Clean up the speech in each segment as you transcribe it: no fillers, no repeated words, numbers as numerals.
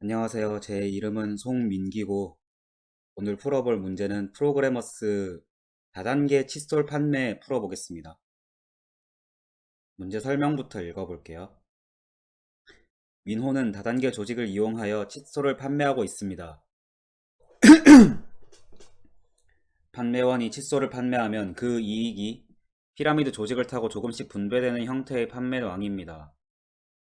안녕하세요. 제 이름은 송민기고 오늘 풀어볼 문제는 프로그래머스 다단계 칫솔 판매 풀어보겠습니다. 문제 설명부터 읽어볼게요. 민호는 다단계 조직을 이용하여 칫솔을 판매하고 있습니다. 판매원이 칫솔을 판매하면 그 이익이 피라미드 조직을 타고 조금씩 분배되는 형태의 판매왕입니다.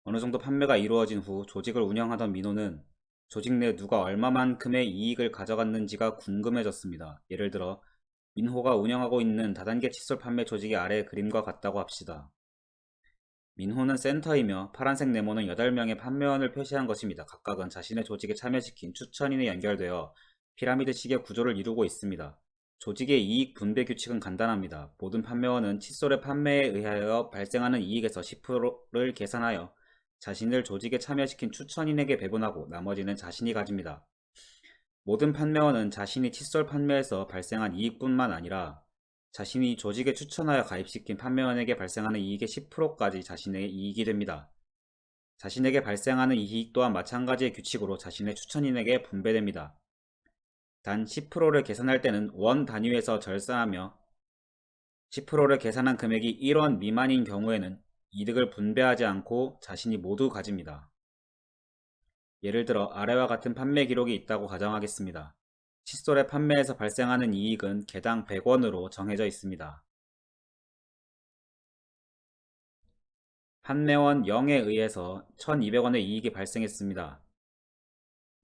어느 정도 판매가 이루어진 후 조직을 운영하던 민호는 조직 내 누가 얼마만큼의 이익을 가져갔는지가 궁금해졌습니다. 예를 들어 민호가 운영하고 있는 다단계 칫솔 판매 조직이 아래 그림과 같다고 합시다. 민호는 센터이며 파란색 네모는 8명의 판매원을 표시한 것입니다. 각각은 자신의 조직에 참여시킨 추천인에 연결되어 피라미드식의 구조를 이루고 있습니다. 조직의 이익 분배 규칙은 간단합니다. 모든 판매원은 칫솔의 판매에 의하여 발생하는 이익에서 10%를 계산하여 자신을 조직에 참여시킨 추천인에게 배분하고 나머지는 자신이 가집니다. 모든 판매원은 자신이 칫솔 판매에서 발생한 이익뿐만 아니라 자신이 조직에 추천하여 가입시킨 판매원에게 발생하는 이익의 10%까지 자신의 이익이 됩니다. 자신에게 발생하는 이익 또한 마찬가지의 규칙으로 자신의 추천인에게 분배됩니다. 단 10%를 계산할 때는 원 단위에서 절산하며 10%를 계산한 금액이 1원 미만인 경우에는 이득을 분배하지 않고 자신이 모두 가집니다. 예를 들어 아래와 같은 판매 기록이 있다고 가정하겠습니다. 칫솔의 판매에서 발생하는 이익은 개당 100원으로 정해져 있습니다. 판매원 0에 의해서 1200원의 이익이 발생했습니다.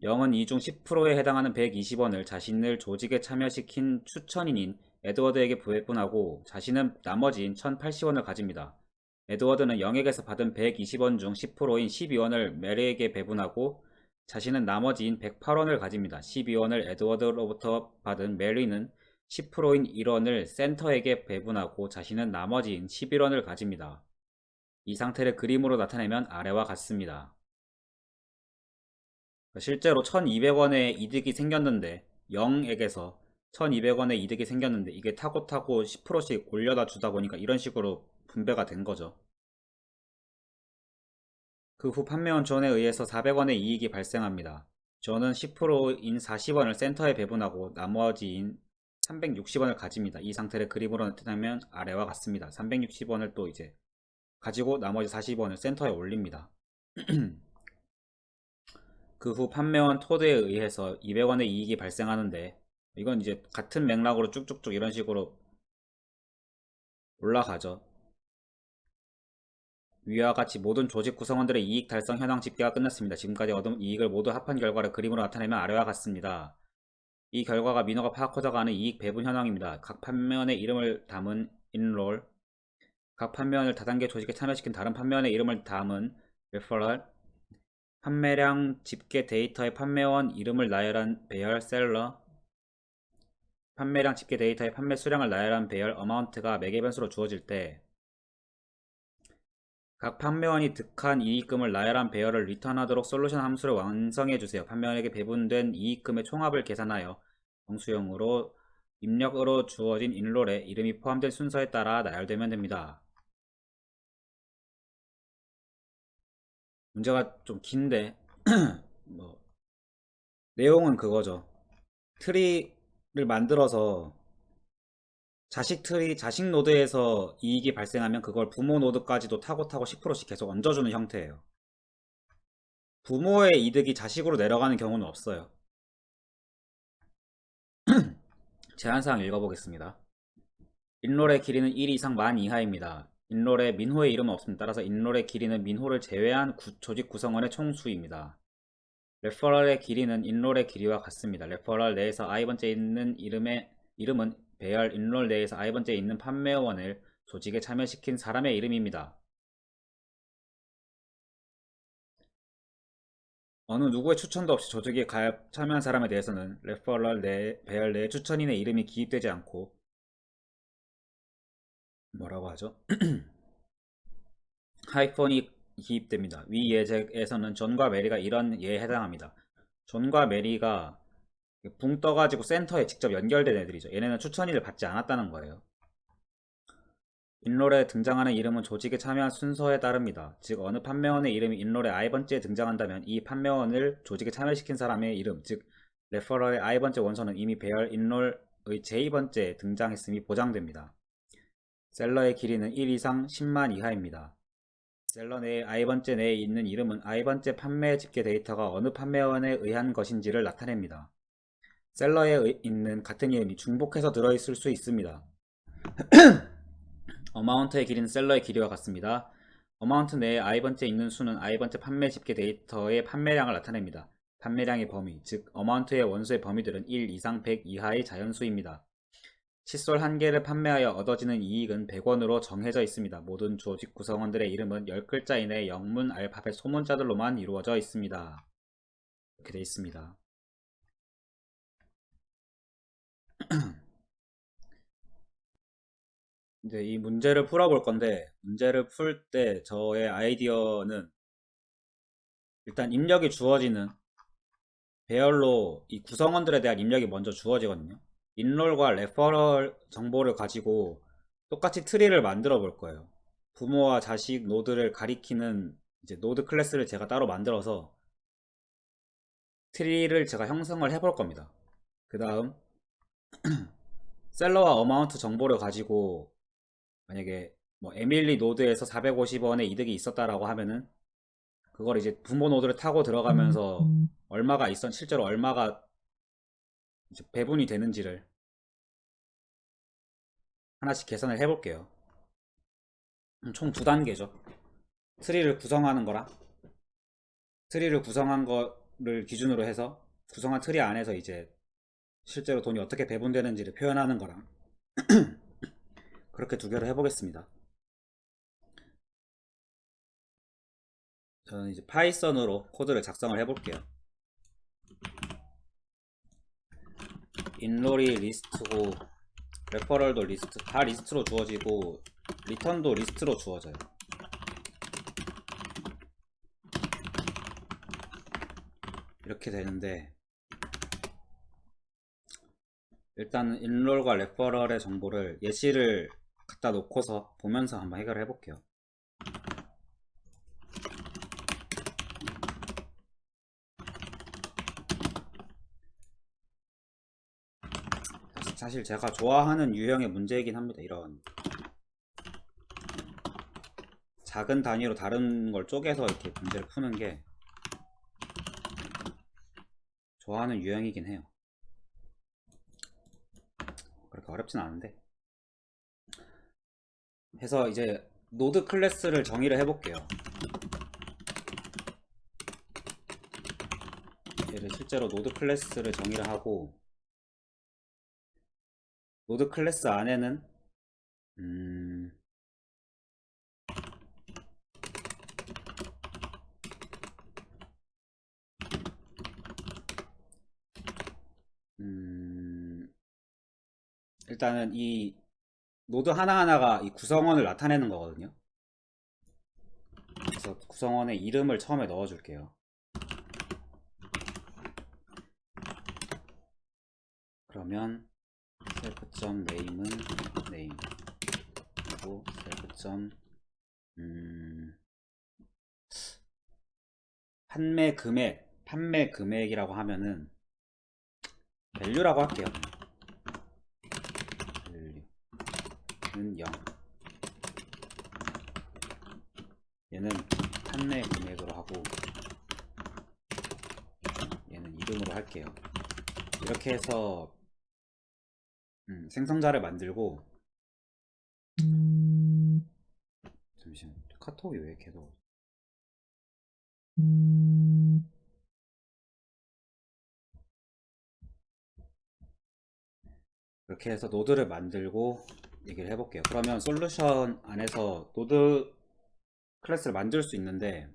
0은 이 중 10%에 해당하는 120원을 자신을 조직에 참여시킨 추천인인 에드워드에게 배분하고 자신은 나머지인 1080원을 가집니다. 에드워드는 영액에서 받은 120원 중 10%인 12원을 메리에게 배분하고 자신은 나머지인 108원을 가집니다. 12원을 에드워드로부터 받은 메리는 10%인 1원을 센터에게 배분하고 자신은 나머지인 11원을 가집니다. 이 상태를 그림으로 나타내면 아래와 같습니다. 실제로 1200원의 이득이 생겼는데 0액에서 1200원의 이득이 생겼는데 이게 타고 10%씩 올려다 주다 보니까 이런 식으로 분배가 된 거죠. 그 후 판매원 존에 의해서 400원의 이익이 발생합니다. 존은 10%인 40원을 센터에 배분하고 나머지인 360원을 가집니다. 이 상태를 그림으로 나타내면 아래와 같습니다. 360원을 또 이제 가지고 나머지 40원을 센터에 올립니다. 그 후 판매원 토드에 의해서 200원의 이익이 발생하는데 이건 이제 같은 맥락으로 쭉쭉쭉 이런 식으로 올라가죠. 위와 같이 모든 조직 구성원들의 이익 달성 현황 집계가 끝났습니다. 지금까지 얻은 이익을 모두 합한 결과를 그림으로 나타내면 아래와 같습니다. 이 결과가 민호가 파악하자고 하는 이익 배분 현황입니다. 각 판매원의 이름을 담은 인롤, 각 판매원을 다단계 조직에 참여시킨 다른 판매원의 이름을 담은 레퍼럴, 판매량 집계 데이터의 판매원 이름을 나열한 배열 셀러, 판매량 집계 데이터의 판매 수량을 나열한 배열 어마운트가 매개 변수로 주어질 때 각 판매원이 득한 이익금을 나열한 배열을 리턴하도록 솔루션 함수를 완성해주세요. 판매원에게 배분된 이익금의 총합을 계산하여 정수형으로 입력으로 주어진 인롤에 이름이 포함된 순서에 따라 나열되면 됩니다. 문제가 좀 긴데 뭐 내용은 그거죠. 트리를 만들어서 자식 노드에서 이익이 발생하면 그걸 부모 노드까지도 타고 10%씩 계속 얹어주는 형태예요. 부모의 이득이 자식으로 내려가는 경우는 없어요. 제한사항 읽어보겠습니다. 인롤의 길이는 1 이상 만 이하입니다. 인롤에 민호의 이름은 없습니다. 따라서 인롤의 길이는 민호를 제외한 조직 구성원의 총수입니다. 레퍼럴의 길이는 인롤의 길이와 같습니다. 레퍼럴 내에서 i번째에 있는 이름은 배열 인롤 내에서 i번째에 있는 판매원을 조직에 참여시킨 사람의 이름입니다. 어느 누구의 추천도 없이 조직에 참여한 사람에 대해서는 레퍼럴 내 배열 내에 추천인의 이름이 기입되지 않고 뭐라고 하죠? 하이폰이 기입됩니다. 위 예제에서는 존과 메리가 이런 예에 해당합니다. 존과 메리가 붕 떠가지고 센터에 직접 연결된 애들이죠. 얘네는 추천인을 받지 않았다는 거예요. 인롤에 등장하는 이름은 조직에 참여한 순서에 따릅니다. 즉 어느 판매원의 이름이 인롤의 i번째에 등장한다면 이 판매원을 조직에 참여시킨 사람의 이름, 즉 레퍼럴의 i번째 원서는 이미 배열 인롤의 j 번째에 등장했음이 보장됩니다. 셀러의 길이는 1 이상 10만 이하입니다. 셀러 내의 i번째 내에 있는 이름은 i번째 판매 집계 데이터가 어느 판매원에 의한 것인지를 나타냅니다. 셀러에 있는 같은 이름이 중복해서 들어있을 수 있습니다. 어마운트의 길이는 셀러의 길이와 같습니다. 어마운트 내에 i번째 있는 수는 i번째 판매 집계 데이터의 판매량을 나타냅니다. 판매량의 범위, 즉 어마운트의 원소의 범위들은 1 이상 100 이하의 자연수입니다. 칫솔 한 개를 판매하여 얻어지는 이익은 100원으로 정해져 있습니다. 모든 조직 구성원들의 이름은 10글자 이내의 영문 알파벳 소문자들로만 이루어져 있습니다. 이렇게 되어 있습니다. 이제 이 문제를 풀어볼 건데, 문제를 풀 때 저의 아이디어는 일단 입력이 주어지는 배열로 이 구성원들에 대한 입력이 먼저 주어지거든요. 인롤과 레퍼럴 정보를 가지고 똑같이 트리를 만들어 볼 거예요. 부모와 자식 노드를 가리키는 이제 노드 클래스를 제가 따로 만들어서 트리를 제가 형성을 해볼 겁니다. 그 다음 셀러와 어마운트 정보를 가지고 만약에 뭐 에밀리 노드에서 450원의 이득이 있었다라고 하면은 그걸 이제 부모 노드를 타고 들어가면서 얼마가 실제로 얼마가 이제 배분이 되는지를 하나씩 계산을 해볼게요. 총 두 단계죠. 트리를 구성하는 거랑 트리를 구성한 거를 기준으로 해서 구성한 트리 안에서 이제 실제로 돈이 어떻게 배분되는지를 표현하는 거랑 그렇게 두 개를 해보겠습니다. 저는 이제 파이썬으로 코드를 작성을 해볼게요. 인롤이 리스트고 레퍼럴도 리스트, 다 리스트로 주어지고 리턴도 리스트로 주어져요. 이렇게 되는데 일단 인롤과 레퍼럴의 정보를 예시를 갖다 놓고서 보면서 한번 해결해 볼게요. 사실 제가 좋아하는 유형의 문제이긴 합니다. 이런 작은 단위로 다른 걸 쪼개서 이렇게 문제를 푸는 게 좋아하는 유형이긴 해요. 그렇게 어렵진 않은데. 해서 이제 노드 클래스를 정의를 해볼게요. 얘를 실제로 노드 클래스를 정의를 하고 노드 클래스 안에는 음, 일단은 이 노드 하나하나가 이 구성원을 나타내는 거거든요. 그래서 구성원의 이름을 처음에 넣어줄게요. 그러면 self.name은 name 그리고 self. 판매 금액이라고 하면은 value라고 할게요. value는 0. 얘는 판매 금액으로 하고 얘는 이름으로 할게요. 이렇게 해서 생성자를 만들고 잠시만 카톡이 왜 계속 이렇게 해서 노드를 만들고 얘기를 해볼게요. 그러면 솔루션 안에서 노드 클래스를 만들 수 있는데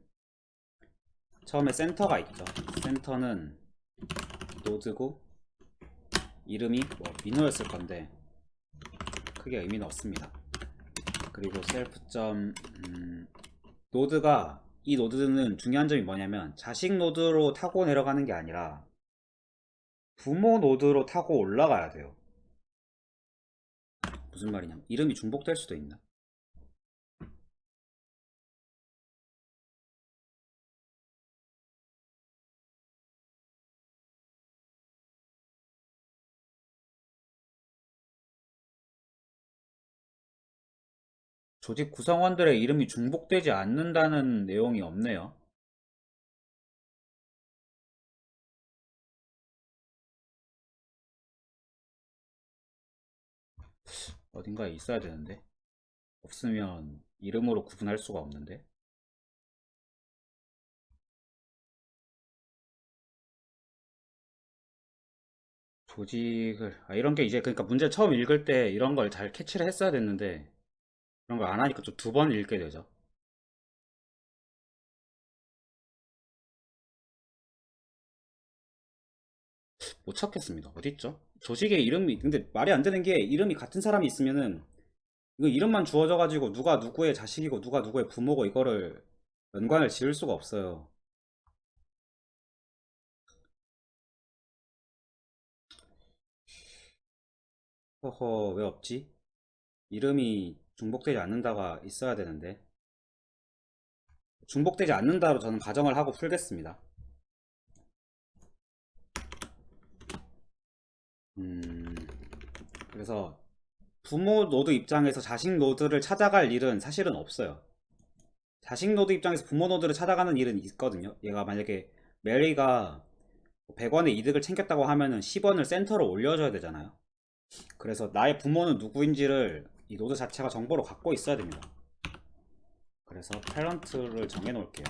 처음에 센터가 있죠. 센터는 노드고 이름이 뭐 민호였을 건데 크게 의미는 없습니다. 그리고 셀프. 노드가 이 노드는 중요한 점이 뭐냐면 자식 노드로 타고 내려가는 게 아니라 부모 노드로 타고 올라가야 돼요. 무슨 말이냐면 이름이 중복될 수도 있나? 조직 구성원들의 이름이 중복되지 않는다는 내용이 없네요. 어딘가에 있어야 되는데. 없으면 이름으로 구분할 수가 없는데. 조직을, 이런 게 이제, 그러니까 문제 처음 읽을 때 이런 걸 잘 캐치를 했어야 됐는데, 그런 걸 안 하니까 좀 두 번 읽게 되죠. 못 찾겠습니다. 어딨죠? 조직의 이름이, 근데 말이 안 되는 게, 이름이 같은 사람이 있으면은 이거 이름만 주어져가지고 누가 누구의 자식이고 누가 누구의 부모고 이거를 연관을 지을 수가 없어요. 허허, 왜 없지? 이름이 중복되지 않는다가 있어야 되는데. 중복되지 않는다로 저는 가정을 하고 풀겠습니다. 음, 그래서 부모 노드 입장에서 자식 노드를 찾아갈 일은 사실은 없어요. 자식 노드 입장에서 부모 노드를 찾아가는 일은 있거든요. 얘가 만약에 메리가 100원의 이득을 챙겼다고 하면은 10원을 센터로 올려줘야 되잖아요. 그래서 나의 부모는 누구인지를 이 노드 자체가 정보로 갖고 있어야 됩니다. 그래서 패런트를 정해 놓을게요.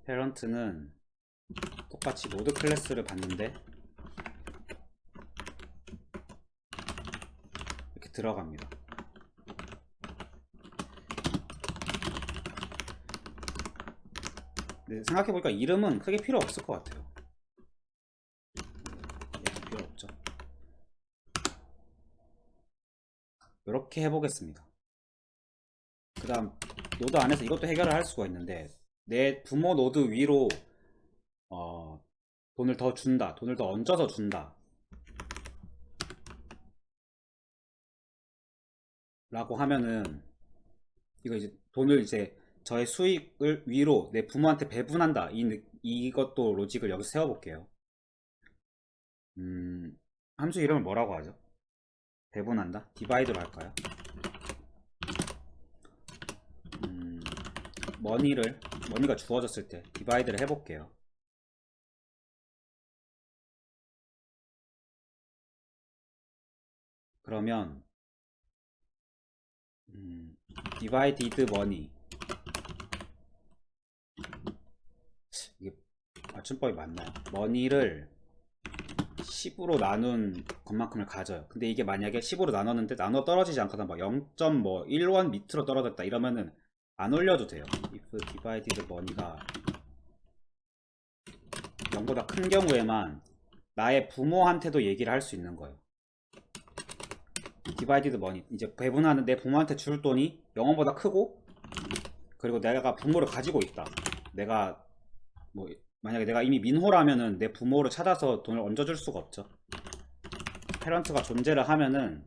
패런트는 똑같이 노드 클래스를 받는데 이렇게 들어갑니다. 근데 생각해보니까 이름은 크게 필요 없을 것 같아요. 필요 없죠. 이렇게 해보겠습니다. 그 다음 노드 안에서 이것도 해결을 할 수가 있는데, 내 부모 노드 위로 어, 돈을 더 준다, 돈을 더 얹어서 준다 라고 하면은, 이거 이제 돈을 이제 저의 수익을 위로 내 부모한테 배분한다, 이것도 로직을 여기서 세워볼게요. 함수 이름을 뭐라고 하죠? 배분한다? 디바이드로 할까요? 음, 머니가 주어졌을 때 디바이드를 해볼게요. 그러면 디바이디드 머니, 이게 맞춤법이 맞나요? 머니를 10으로 나눈 것만큼을 가져요. 근데 이게 만약에 10으로 나눴는데 나눠 떨어지지 않거나 막 0.1원 밑으로 떨어졌다 이러면은 안 올려도 돼요. if divided money가 0보다 큰 경우에만 나의 부모한테도 얘기를 할 수 있는 거예요. 디바이디드 머니, 이제 배분하는 내 부모한테 줄 돈이 0원보다 크고, 그리고 내가 부모를 가지고 있다. 내가 뭐 만약에 내가 이미 민호라면은 내 부모를 찾아서 돈을 얹어줄 수가 없죠. 페런트가 존재를 하면은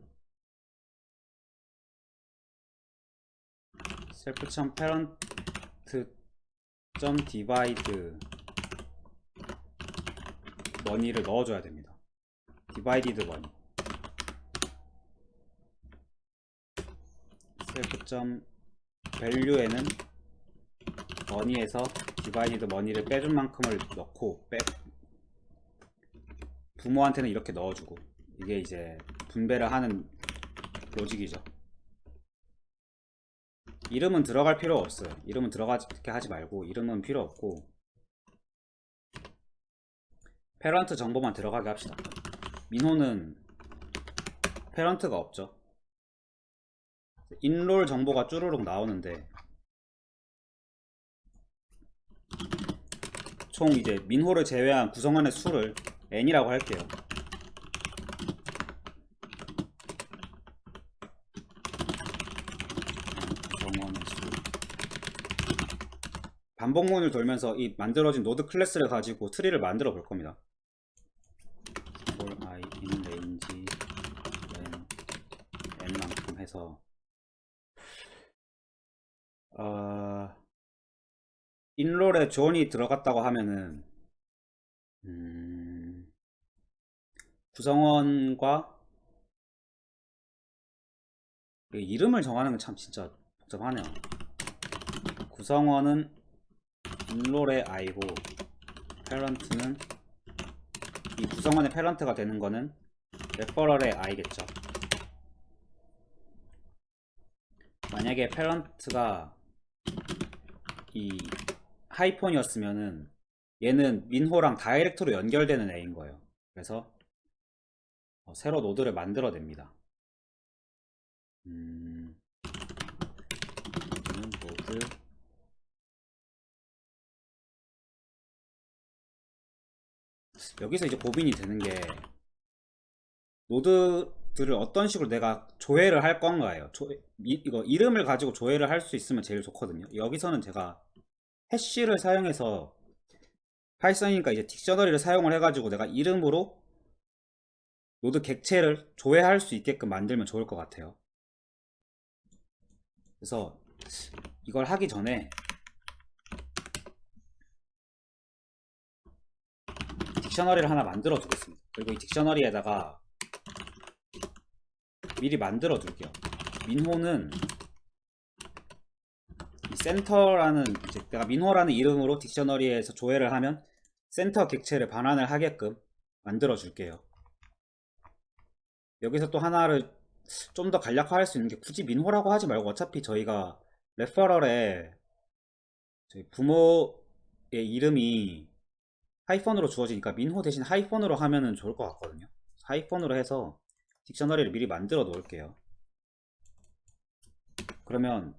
self.parent.divide 머니를 넣어줘야 됩니다. 디바이디드 머니, self.value에는 머니에서 디바이디드 머니를 빼준 만큼을 넣고, 부모한테는 이렇게 넣어주고, 이게 이제 분배를 하는 로직이죠. 이름은 들어갈 필요 없어요. 이름은 들어가게 하지 말고, 이름은 필요 없고 페런트 정보만 들어가게 합시다. 민호는 페런트가 없죠. 인롤 정보가 쭈루룩 나오는데, 총 이제 민호를 제외한 구성원의 수를 n이라고 할게요. 구성원의 수, 반복문을 돌면서 이 만들어진 노드 클래스를 가지고 트리를 만들어 볼 겁니다. for i in range n만큼 해서 인롤에 존이 들어갔다고 하면은 구성원과 이름을 정하는 건 참 진짜 복잡하네요. 구성원은 인롤의 i고 패런트는 이 구성원의 패런트가 되는 거는 레퍼럴의 i겠죠. 만약에 패런트가 이 하이폰이었으면은 얘는 민호랑 다이렉트로 연결되는 애인 거예요. 그래서 새로 노드를 만들어냅니다. 노드 여기서 이제 고민이 되는 게 노드들을 어떤 식으로 내가 조회를 할 건가예요. 이거 이름을 가지고 조회를 할 수 있으면 제일 좋거든요. 여기서는 제가 해쉬를 사용해서 파이썬이니까 이제 딕셔너리를 사용을 해가지고 내가 이름으로 노드 객체를 조회할 수 있게끔 만들면 좋을 것 같아요. 그래서 이걸 하기 전에 딕셔너리를 하나 만들어 두겠습니다. 그리고 이 딕셔너리에다가 미리 만들어 둘게요. 민호는 이 센터라는 이제 내가 민호라는 이름으로 딕셔너리에서 조회를 하면 센터 객체를 반환을 하게끔 만들어 줄게요. 여기서 또 하나를 좀 더 간략화할 수 있는 게 굳이 민호라고 하지 말고 어차피 저희가 레퍼럴에 저희 부모의 이름이 하이펀으로 주어지니까 민호 대신 하이펀으로 하면은 좋을 것 같거든요. 하이펀으로 해서 딕셔너리를 미리 만들어 놓을게요. 그러면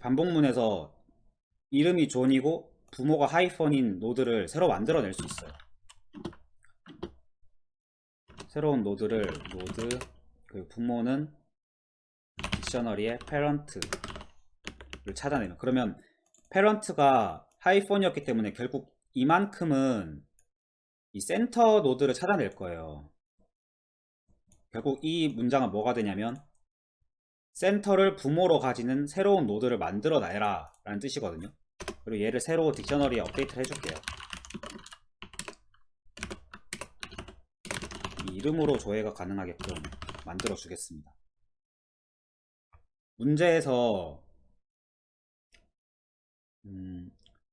반복문에서 이름이 존이고 부모가 하이펀인 노드를 새로 만들어낼 수 있어요. 새로운 노드를 노드 그 부모는 딕셔너리의 패런트를 찾아내면 그러면 패런트가 하이펀이었기 때문에 결국 이만큼은 이 센터 노드를 찾아낼 거예요. 결국 이 문장은 뭐가 되냐면 센터를 부모로 가지는 새로운 노드를 만들어 놔라 라는 뜻이거든요. 그리고 얘를 새로 딕셔너리에 업데이트를 해줄게요. 이 이름으로 조회가 가능하게끔 만들어 주겠습니다. 문제에서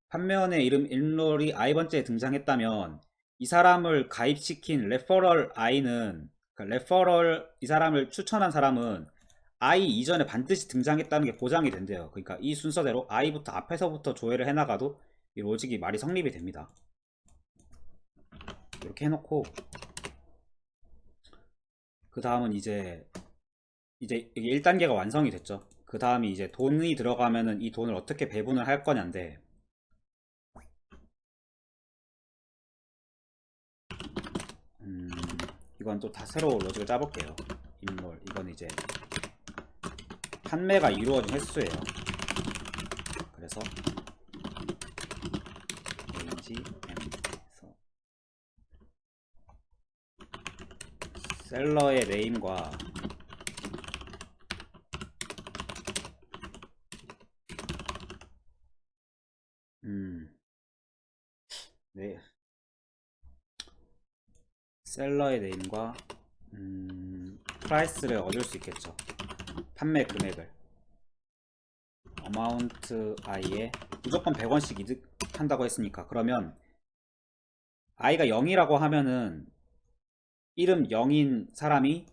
판매원의 이름 인롤이 i번째에 등장했다면 이 사람을 가입시킨 레퍼럴 i는 그러니까 레퍼럴 이 사람을 추천한 사람은 i 이전에 반드시 등장했다는 게 보장이 된대요. 그러니까 이 순서대로 i부터 앞에서부터 조회를 해나가도 이 로직이 말이 성립이 됩니다. 이렇게 해놓고 그 다음은 이제 1단계가 완성이 됐죠. 그 다음이 이제 돈이 들어가면은 이 돈을 어떻게 배분을 할 거냐인데 이건 또 다 새로 로직을 짜볼게요. 인롤 이건 이제 판매가 이루어진 횟수예요. 그래서 AGM에서 셀러의 네임과 네 셀러의 네임과 프라이스를 얻을 수 있겠죠. 판매 금액을 어마운트 i에 무조건 100원씩 이득한다고 했으니까 그러면 i가 0이라고 하면은 이름 0인 사람이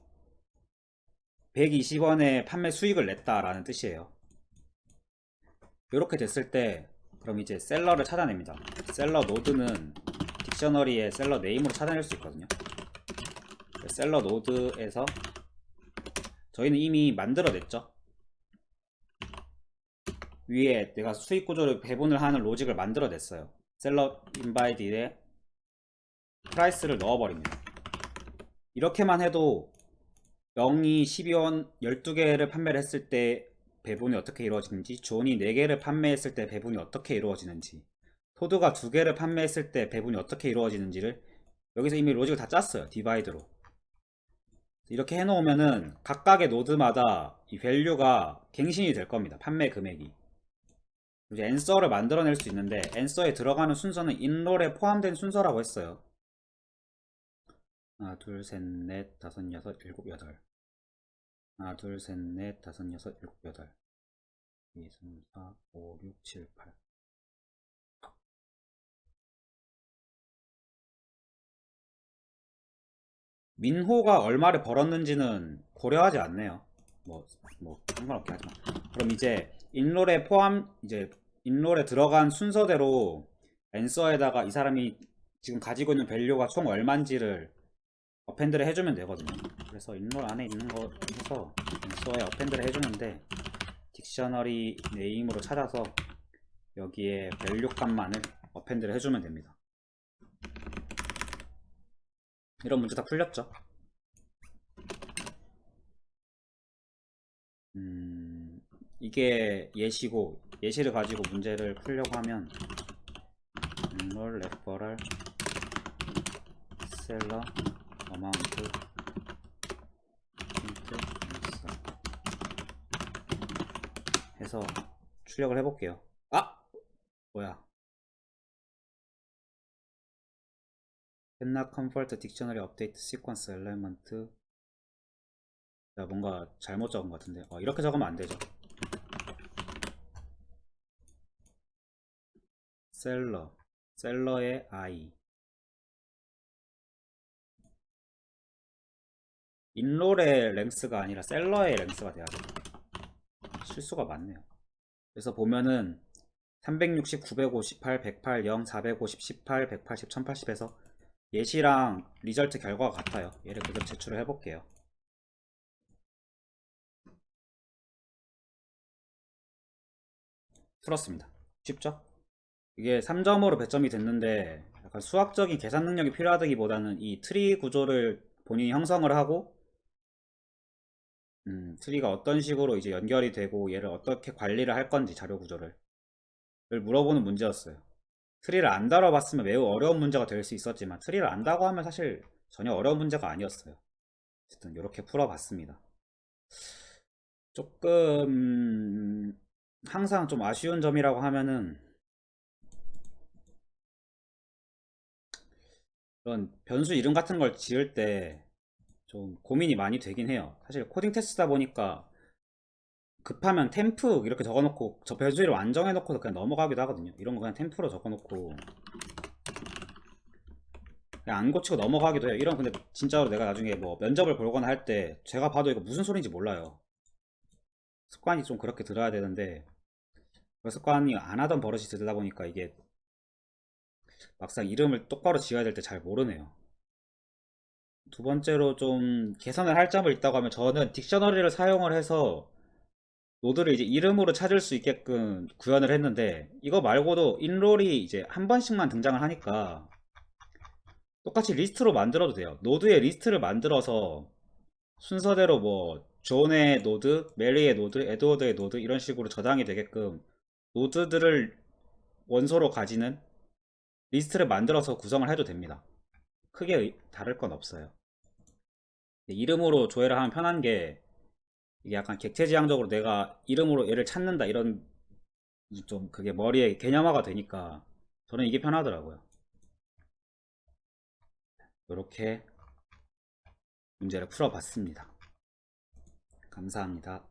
120원의 판매 수익을 냈다라는 뜻이에요. 이렇게 됐을 때 그럼 이제 셀러를 찾아냅니다. 셀러 노드는 딕셔너리의 셀러 네임으로 찾아낼 수 있거든요. 셀러 노드에서 저희는 이미 만들어냈죠. 위에 내가 수익 구조를 배분을 하는 로직을 만들어냈어요. 셀러 인바이드에 프라이스를 넣어버립니다. 이렇게만 해도 0이 12원 12개를 판매를 했을 때 배분이 어떻게 이루어지는지, 존이 4개를 판매했을 때 배분이 어떻게 이루어지는지, 토드가 2개를 판매했을 때 배분이 어떻게 이루어지는지를 여기서 이미 로직을 다 짰어요. 디바이드로. 이렇게 해놓으면은 각각의 노드마다 이 밸류가 갱신이 될 겁니다. 판매 금액이. 이제 앤서를 만들어낼 수 있는데 앤서에 들어가는 순서는 인롤에 포함된 순서라고 했어요. 하나, 둘, 셋, 넷, 다섯, 여섯, 일곱, 여덟. 하나, 둘, 셋, 넷, 다섯, 여섯, 일곱, 여덟. 2, 3, 4, 5, 6, 7, 8. 민호가 얼마를 벌었는지는 고려하지 않네요. 뭐 상관없게 하지만. 그럼 이제 이제 인롤에 들어간 순서대로 앤서에다가 이 사람이 지금 가지고 있는 밸류가 총 얼마인지를 어펜드를 해주면 되거든요. 그래서 인롤 안에 있는 거 해서 앤서에 어펜드를 해주는데 딕셔너리 네임으로 찾아서 여기에 밸류 값만을 어펜드를 해주면 됩니다. 이런 문제 다 풀렸죠? 이게 예시고 예시를 가지고 문제를 풀려고 하면 롤 레퍼럴 셀러 어마운트 힌트 해서 출력을 해볼게요. 아! 뭐야? cannot convert dictionary update sequence element. 야, 뭔가 잘못 적은 것 같은데. 이렇게 적으면 안 되죠. 셀러의 I. 인롤의 랭스가 아니라 셀러의 랭스가 돼야 돼요. 실수가 많네요. 그래서 보면은 360, 958, 108, 0, 450, 18, 180, 1080에서 예시랑 리절트 결과가 같아요. 얘를 그대로 제출을 해볼게요. 풀었습니다. 쉽죠? 이게 3점으로 배점이 됐는데 약간 수학적인 계산 능력이 필요하다기보다는 이 트리 구조를 본인이 형성을 하고 트리가 어떤 식으로 이제 연결이 되고 얘를 어떻게 관리를 할 건지 자료 구조를 물어보는 문제였어요. 트리를 안 다뤄봤으면 매우 어려운 문제가 될 수 있었지만 트리를 안다고 하면 사실 전혀 어려운 문제가 아니었어요. 어쨌든 이렇게 풀어봤습니다. 조금 항상 좀 아쉬운 점이라고 하면은 그런 변수 이름 같은 걸 지을 때 좀 고민이 많이 되긴 해요. 사실 코딩 테스트다 보니까 급하면 템프 이렇게 적어놓고 저 변수 이름 안 정해놓고서 그냥 넘어가기도 하거든요. 이런 거 그냥 템프로 적어놓고 그냥 안 고치고 넘어가기도 해요. 이런 근데 진짜로 내가 나중에 뭐 면접을 보거나 할 때 제가 봐도 이거 무슨 소리인지 몰라요. 습관이 좀 그렇게 들어야 되는데 그 습관이 안 하던 버릇이 들다 보니까 이게 막상 이름을 똑바로 지어야 될 때 잘 모르네요. 두 번째로 좀 개선을 할 점을 있다고 하면 저는 딕셔너리를 사용을 해서 노드를 이제 이름으로 찾을 수 있게끔 구현을 했는데 이거 말고도 인롤이 이제 한 번씩만 등장을 하니까 똑같이 리스트로 만들어도 돼요. 노드의 리스트를 만들어서 순서대로 뭐 존의 노드, 메리의 노드, 에드워드의 노드 이런 식으로 저장이 되게끔 노드들을 원소로 가지는 리스트를 만들어서 구성을 해도 됩니다. 크게 다를 건 없어요. 이름으로 조회를 하면 편한 게 이게 약간 객체지향적으로 내가 이름으로 얘를 찾는다 이런 좀 그게 머리에 개념화가 되니까 저는 이게 편하더라고요. 이렇게 문제를 풀어봤습니다. 감사합니다.